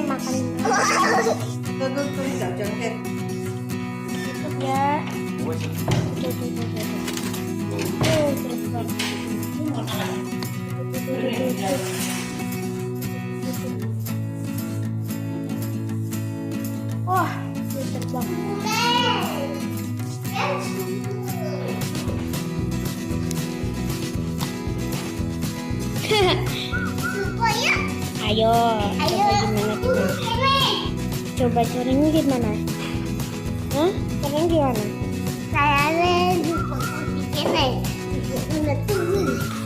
Makan Tuh, jangan ya. Wah, terbang. Ayo, coba caranya gimana? Hah? Caranya gimana?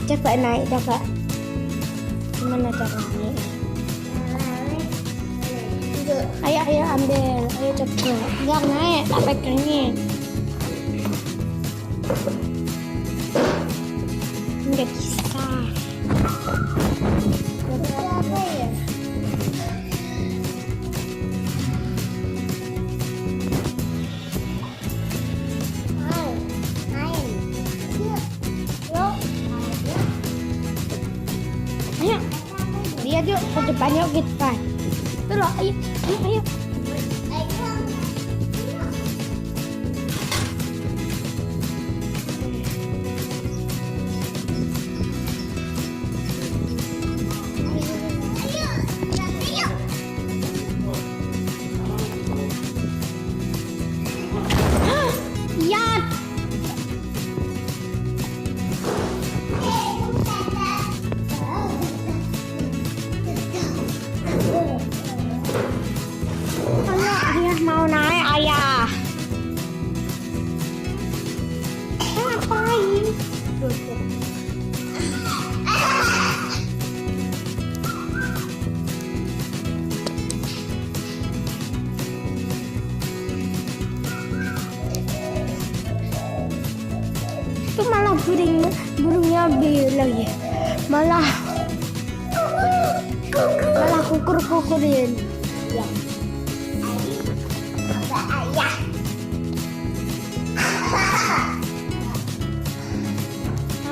Coba naik, coba. Gimana caranya? Ayo ambil, ayo coba. Enggak naik, tak pegangnya. Enggak bisa. Apa ya? Ayo, lihat yuk ke depannya kita. Tuh loh, ayo. Lihat. Ayah mau naik, ayah. Ngapain? Itu malah burungnya bilang ya. Malah kukur-kukurin. Ya.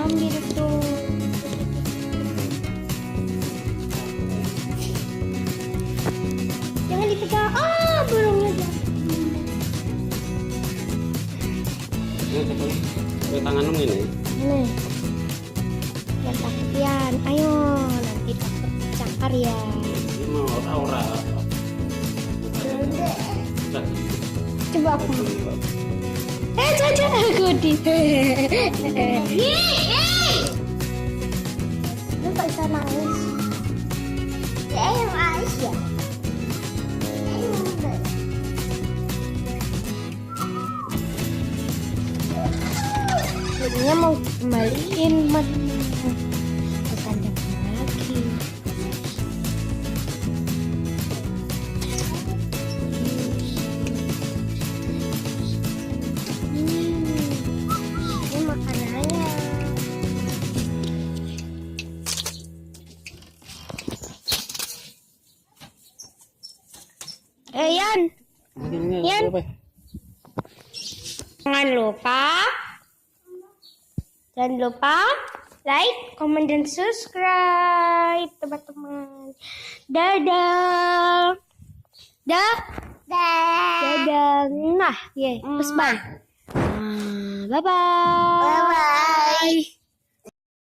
Ambil tuh. Jangan dipegang. Burungnya Ini tanganmu ini. nih. Yang takian. Ayo, nanti dapat cakar ya. Ini mau aura. Coba aku. Caca Godi. Lu tak bisa nangis. Yang nangis ya. Jadinya mau kembaliin ke kandang lagi. Ini makanannya. Yan. Jangan lupa like, comment, dan subscribe, teman-teman. Dadah. Dadah. Nah, bye. Bye-bye.